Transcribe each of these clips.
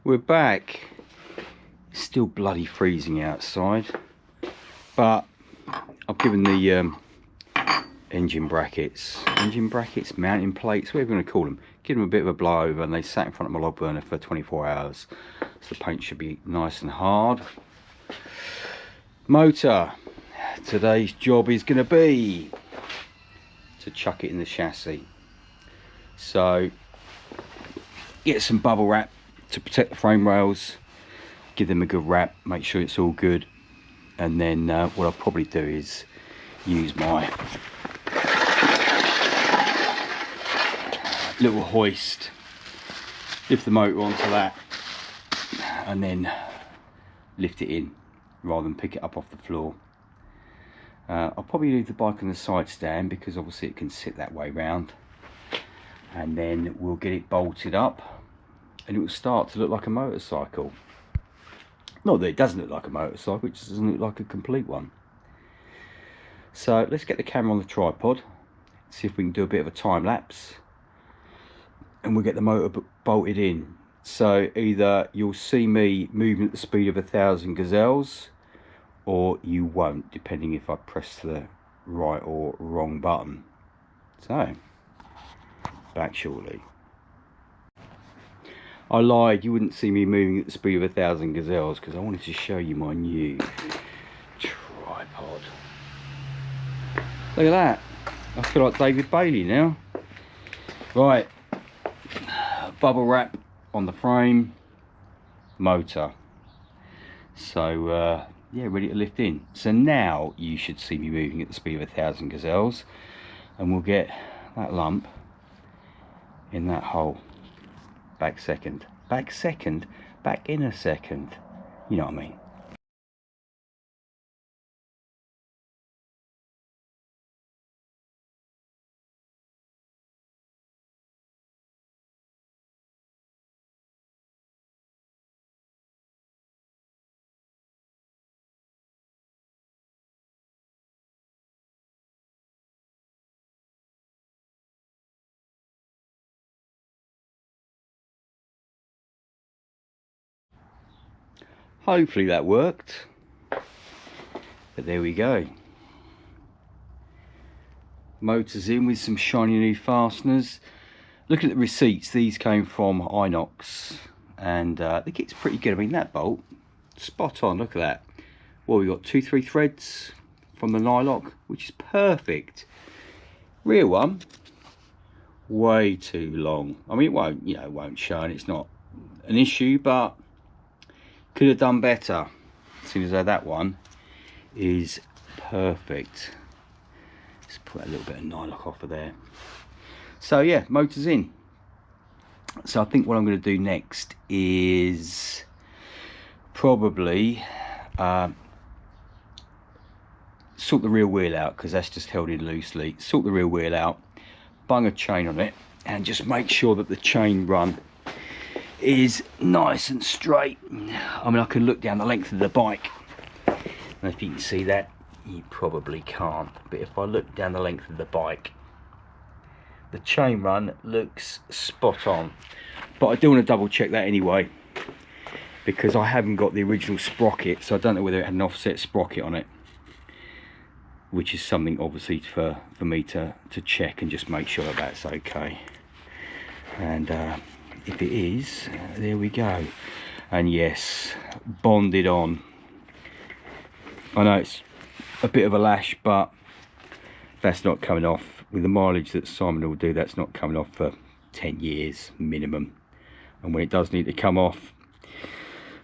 We're back. It's still bloody freezing outside, but I've given the engine brackets, mounting plates, whatever you want to call them, give them a bit of a blow over, and they sat in front of my log burner for 24 hours. So the paint should be nice and hard. Motor. Today's job is going to be to chuck it in the chassis. So get some bubble wrap to protect the frame rails, give them a good wrap, make sure it's all good, and then what I'll probably do is use my little hoist, lift the motor onto that, and then lift it in rather than pick it up off the floor. I'll probably leave the bike on the side stand because obviously it can sit that way round, and then we'll get it bolted up and it will start to look like a motorcycle. Not that it doesn't look like a motorcycle, it just doesn't look like a complete one. So let's get the camera on the tripod, see if we can do a bit of a time lapse, and we'll get the motor bolted in. So either you'll see me moving at the speed of 1,000 gazelles, or you won't, depending if I press the right or wrong button. So, back shortly. I lied, you wouldn't see me moving at the speed of 1,000 gazelles because I wanted to show you my new tripod. Look at that. I feel like David Bailey now. Right, bubble wrap on the frame, motor. So yeah, ready to lift in. So now you should see me moving at the speed of 1,000 gazelles, and we'll get that lump in that hole. Back second, back in a second, you know what I mean. Hopefully that worked, but there we go. Motor's in with some shiny new fasteners. Looking at the receipts, these came from Inox, and the kit's pretty good. I mean, that bolt, spot on, look at that. Well, we got 2-3 threads from the nylock, which is perfect. Rear one, way too long. I mean, it won't, you know, it won't show, and it's not an issue, but could have done better. Seeing as though that one is perfect. Let's put a little bit of nylock off of there. So yeah, motor's in. So I think what I'm going to do next is probably sort the rear wheel out, because that's just held in loosely. Sort the rear wheel out, bung a chain on it, and just make sure that the chain run is nice and straight. I mean, I can look down the length of the bike, and if you can see that, you probably can't, but if I look down the length of the bike, the chain run looks spot on. But I do want to double check that anyway, because I haven't got the original sprocket, so I don't know whether it had an offset sprocket on it, which is something obviously for me to check and just make sure that that's okay. And if it is, there we go. And yes, bonded on. I know it's a bit of a lash, but that's not coming off. With the mileage that Simon will do, that's not coming off for 10 years minimum. And when it does need to come off,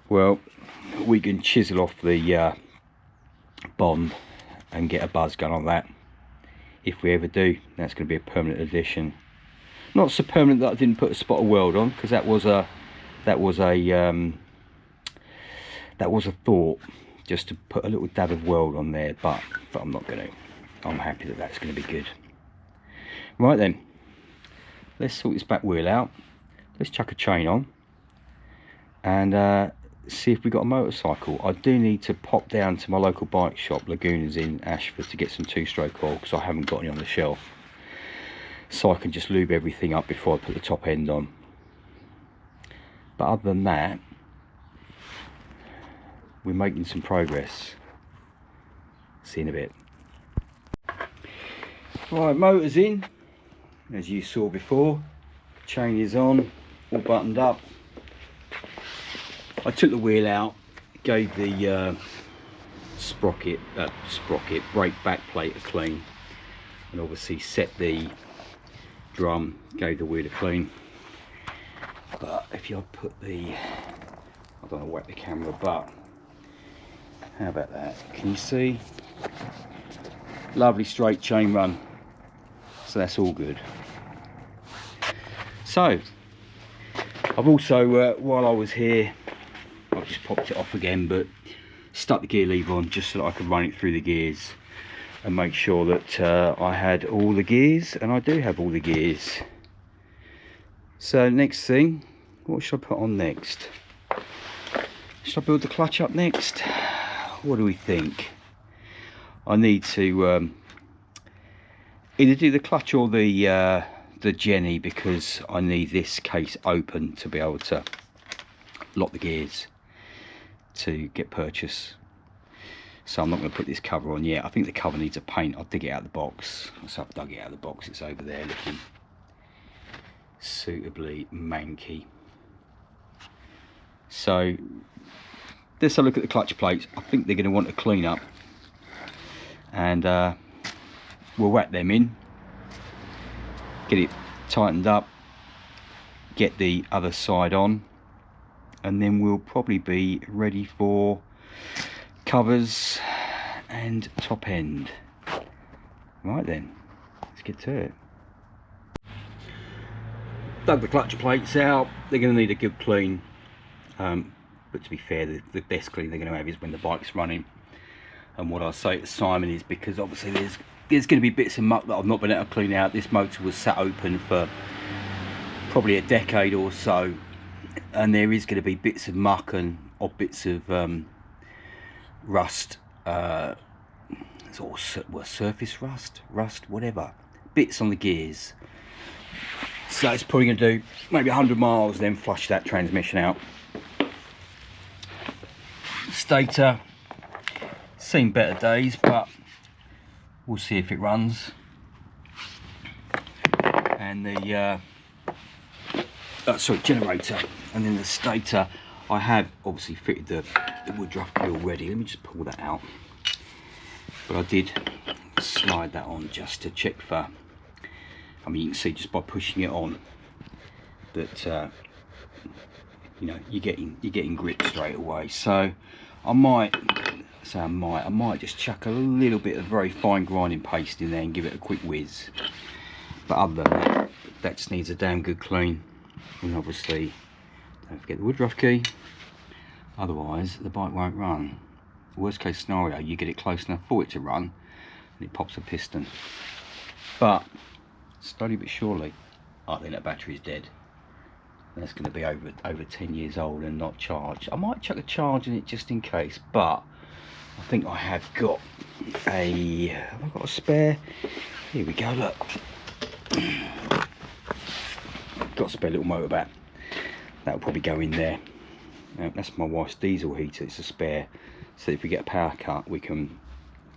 well, we can chisel off the bond and get a buzz gun on that. If we ever do, that's going to be a permanent addition. Not so permanent that I didn't put a spot of weld on, because that was a thought, just to put a little dab of weld on there, but I'm not going to. I'm happy that that's going to be good. Right then, let's sort this back wheel out. Let's chuck a chain on and see if we got a motorcycle. I do need to pop down to my local bike shop, Lagunas in Ashford, to get some 2-stroke oil, because I haven't got any on the shelf, so I can just lube everything up before I put the top end on. But other than that, we're making some progress. See you in a bit. Right, motor's in, as you saw before. Chain is on, all buttoned up. I took the wheel out, gave the sprocket, brake back plate a clean, and obviously set the drum, gave the wheel a clean. But if you put the, I don't want to whack the camera, but how about that? Can you see? Lovely straight chain run. So that's all good. So I've also, while I was here, I've just popped it off again, but stuck the gear lever on just so that I could run it through the gears and make sure that I had all the gears, and I do have all the gears. So next thing, what should I put on next? Should I build the clutch up next? What do we think? I need to either do the clutch or the Jenny, because I need this case open to be able to lock the gears to get purchase. So I'm not going to put this cover on yet. I think the cover needs a paint. I'll dig it out of the box. So I've dug it out of the box. It's over there looking suitably manky. So let's have a look at the clutch plates. I think they're going to want to clean up, and we'll whack them in, get it tightened up, get the other side on, and then we'll probably be ready for covers and top end. Right then, let's get to it. Dug the clutch plates out. They're going to need a good clean, but to be fair, the best clean they're going to have is when the bike's running. And what I say to Simon is, because obviously there's going to be bits of muck that I've not been able to clean out. This motor was sat open for probably a decade or so, and there is going to be bits of muck and odd bits of rust, or surface rust, whatever, bits on the gears. So it's probably going to do maybe 100 miles, then flush that transmission out. Stator, seen better days, but we'll see if it runs. And the generator, and then the stator, I have obviously fitted the woodruff key already. Let me just pull that out, but I did slide that on just to check for, I mean, you can see just by pushing it on that you know, you're getting grip straight away. So I might just chuck a little bit of very fine grinding paste in there and give it a quick whiz. But other than that, that just needs a damn good clean. And obviously, don't forget the woodruff key, otherwise the bike won't run. Worst case scenario, you get it close enough for it to run and it pops a piston. But slowly but surely, I think that battery is dead. And it's going to be over 10 years old and not charged. I might chuck a charge in it just in case, but I think I have got a spare. Here we go, look. Got a spare little motor bat. That'll probably go in there. That's my wife's diesel heater. It's a spare, so if we get a power cut, we can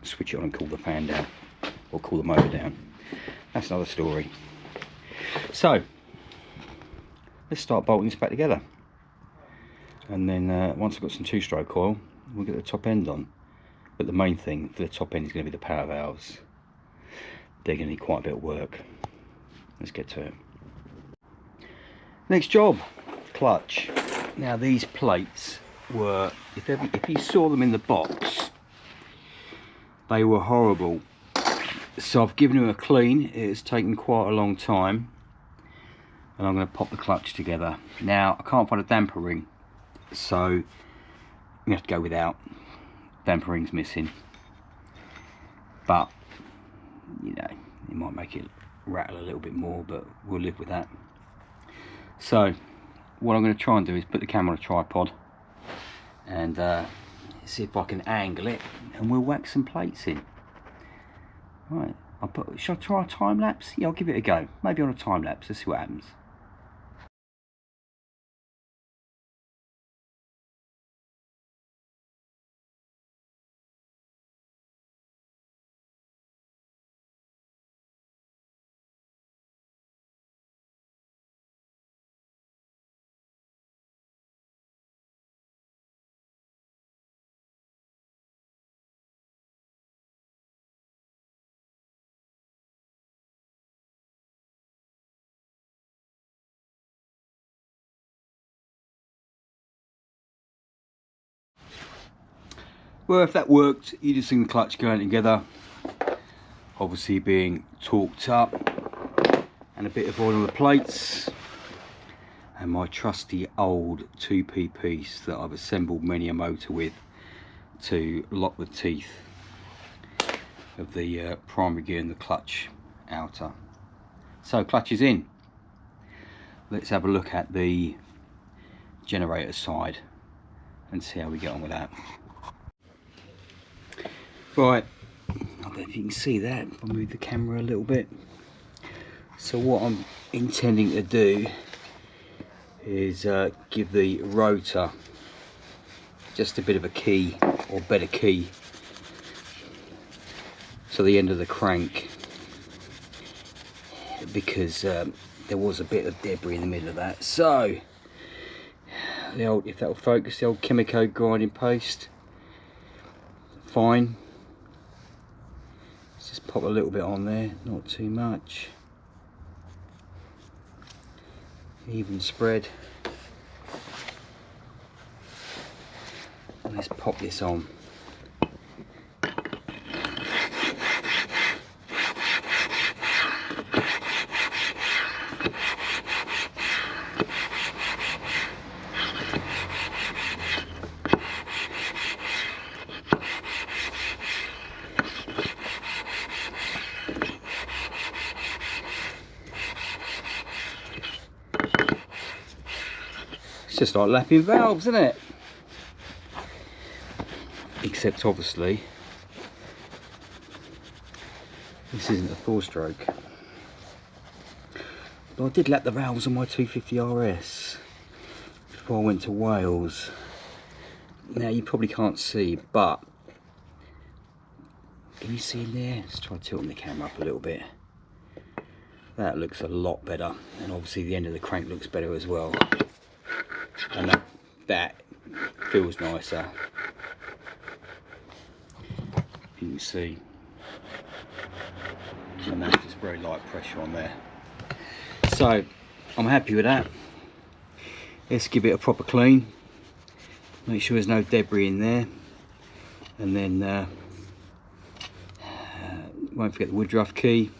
switch it on and cool the fan down, or cool the motor down. That's another story. So let's start bolting this back together, and then once I've got some two-stroke oil, we'll get the top end on. But the main thing for the top end is going to be the power valves. They're going to need quite a bit of work. Let's get to it. Next job, clutch. Now these plates were, if you saw them in the box, they were horrible. So I've given them a clean. It has taken quite a long time, and I'm going to pop the clutch together. Now I can't find a damper ring, so we have to go without. Damper ring's missing, but you know, it might make it rattle a little bit more, but we'll live with that. So what I'm going to try and do is put the camera on a tripod and see if I can angle it, and we'll whack some plates in. Right, shall I try a time lapse? Yeah, I'll give it a go. Maybe on a time lapse. Let's see what happens. Well, if that worked, you just seen the clutch going together, obviously being torqued up, and a bit of oil on the plates, and my trusty old 2P piece that I've assembled many a motor with to lock the teeth of the primary gear and the clutch outer. So clutch is in. Let's have a look at the generator side and see how we get on with that. Right, I don't know if you can see that if I move the camera a little bit. So what I'm intending to do is give the rotor just a bit of a key, or better key, to the end of the crank, because there was a bit of debris in the middle of that. So the old, if that will focus, the old Chemico grinding paste, fine. Let's just pop a little bit on there, not too much. Even spread. And let's pop this on. It's just like lapping valves, isn't it? Except obviously this isn't a 4-stroke. But I did lap the valves on my 250 RS before I went to Wales. Now you probably can't see, but can you see in there? Let's try tilting the camera up a little bit. That looks a lot better, and obviously the end of the crank looks better as well. And that feels nicer. You can see, and that's just very light pressure on there. So I'm happy with that. Let's give it a proper clean, make sure there's no debris in there, and then won't forget the woodruff key.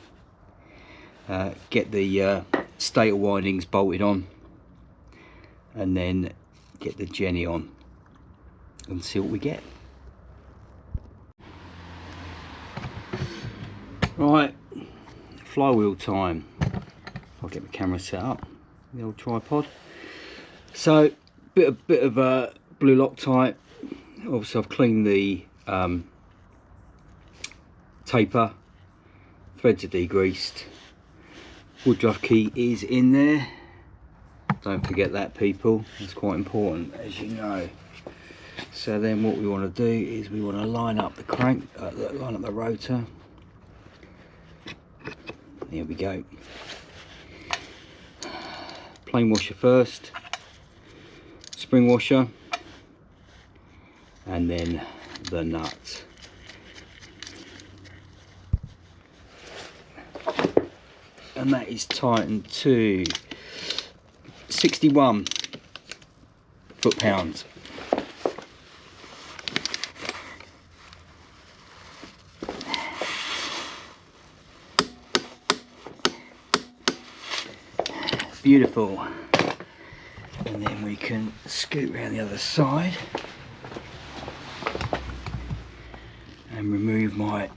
Get the stator windings bolted on, and then get the Jenny on and see what we get. Right, flywheel time. I'll get my camera set up, the old tripod. So bit of blue Loctite. Obviously I've cleaned the taper, threads are degreased, woodruff key is in there. Don't forget that, people, it's quite important, as you know. So then what we want to do is we want to line up the crank, line up the rotor. Here we go. Plain washer first, spring washer, and then the nut. And that is tightened to 61 foot-pounds. Beautiful. And then we can scoot around the other side and remove my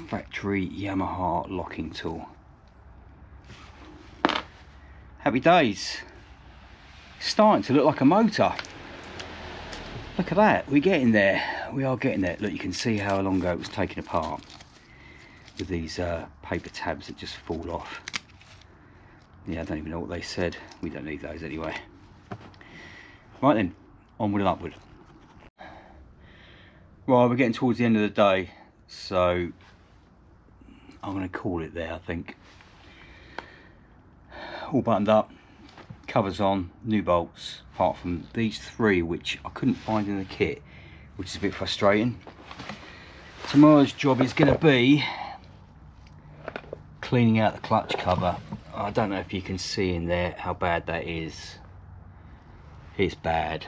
factory Yamaha locking tool. Happy days. It's starting to look like a motor. Look at that, we're getting there. We are getting there. Look, you can see how long ago it was taken apart with these paper tabs that just fall off. Yeah, I don't even know what they said. We don't need those anyway. Right then, onward and upward. Right, we're getting towards the end of the day, so I'm going to call it there, I think. All buttoned up, covers on, new bolts, apart from these 3 which I couldn't find in the kit, which is a bit frustrating. Tomorrow's job is going to be cleaning out the clutch cover. I don't know if you can see in there how bad that is. It's bad.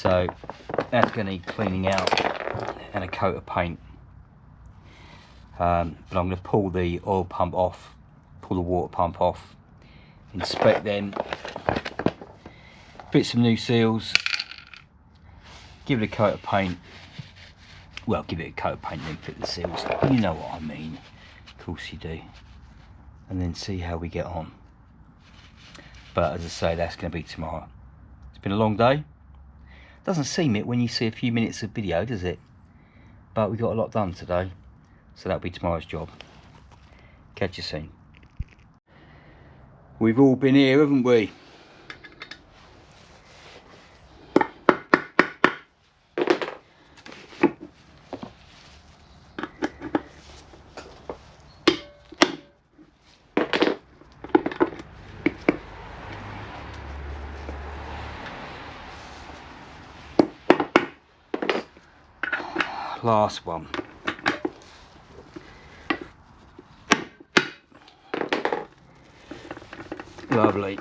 So that's going to need cleaning out and a coat of paint. But I'm going to pull the oil pump off, pull the water pump off, inspect them, fit some new seals, give it a coat of paint. Well, give it a coat of paint, then fit the seals. You know what I mean. Of course you do. And then see how we get on. But as I say, that's going to be tomorrow. It's been a long day. Doesn't seem it when you see a few minutes of video, does it? But we got a lot done today. So that'll be tomorrow's job. Catch you soon. We've all been here, haven't we? Last one. Lovely.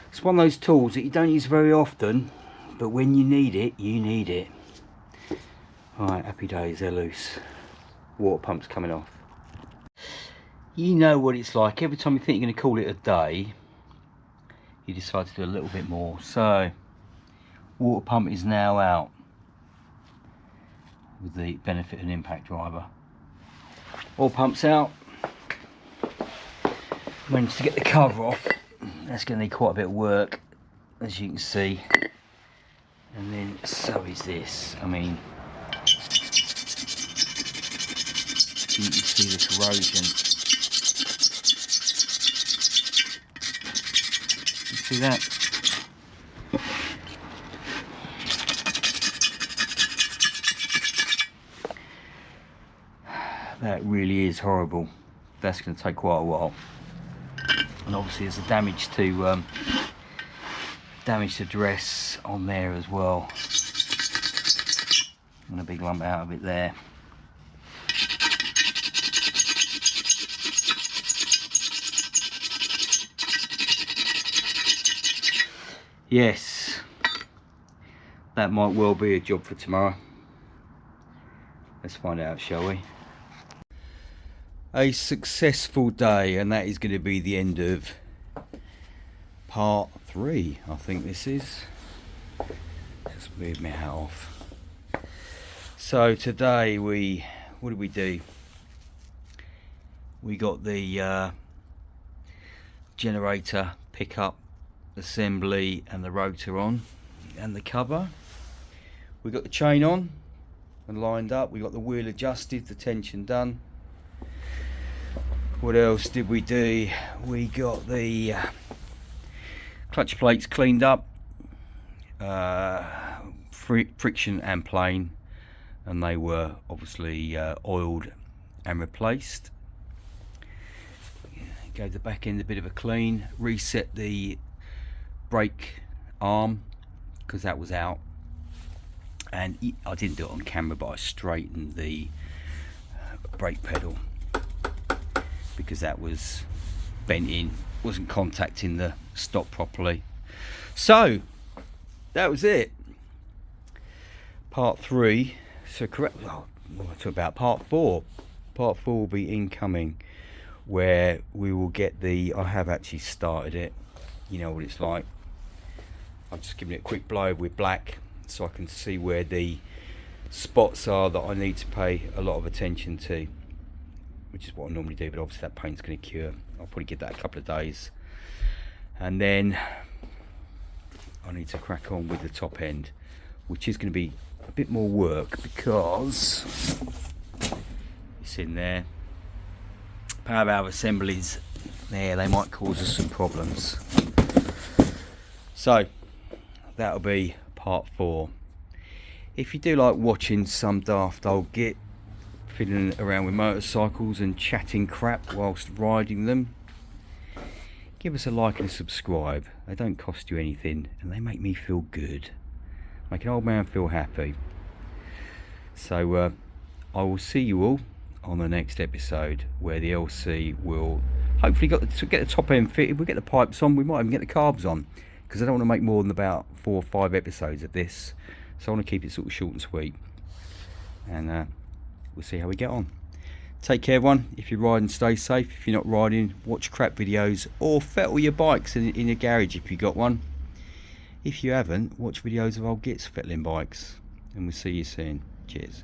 It's one of those tools that you don't use very often, but when you need it, you need it. Alright, happy days, they're loose. Water pump's coming off. You know what it's like. Every time you think you're going to call it a day, you decide to do a little bit more. So, water pump is now out with the benefit of an impact driver. Oil pump's out. Managed to get the cover off. That's going to need quite a bit of work, as you can see. And then so is this. I mean, you can see the corrosion. You see that? That really is horrible. That's going to take quite a while. And obviously there's a damage to dress on there as well, and a big lump out of it there. Yes, that might well be a job for tomorrow. Let's find out, shall we? A successful day, and that is going to be the end of part 3, I think this is. Just move my hat off. So today what did we do? We got the generator pickup assembly and the rotor on and the cover. We got the chain on and lined up. We got the wheel adjusted, the tension done. What else did we do? We got the clutch plates cleaned up, friction and plane, and they were obviously oiled and replaced. Gave the back end a bit of a clean, reset the brake arm because that was out, and I didn't do it on camera, but I straightened the brake pedal because that was bent in, wasn't contacting the stop properly. So that was it. Part 3. So correct. Well, we'll talk about part 4. Part 4 will be incoming, where we will get the. I have actually started it. You know what it's like. I've just given it a quick blow with black so I can see where the spots are that I need to pay a lot of attention to, which is what I normally do, but obviously that paint's going to cure. I'll probably give that a couple of days, and then I need to crack on with the top end, which is going to be a bit more work because it's in there. Power valve assemblies there, they might cause us some problems. So that'll be part 4. If you do like watching some daft old git fiddling around with motorcycles and chatting crap whilst riding them, give us a like and a subscribe. They don't cost you anything and they make me feel good, make an old man feel happy. So I will see you all on the next episode, where the LC will hopefully get the top end fitted. We'll get the pipes on, we might even get the carbs on. because I don't want to make more than about 4 or 5 episodes of this, so I want to keep it sort of short and sweet, and we'll see how we get on. Take care everyone. If you're riding, stay safe. If you're not riding, watch crap videos or fettle your bikes in your garage if you got one. If you haven't, watch videos of old gits fettling bikes, and we'll see you soon. Cheers.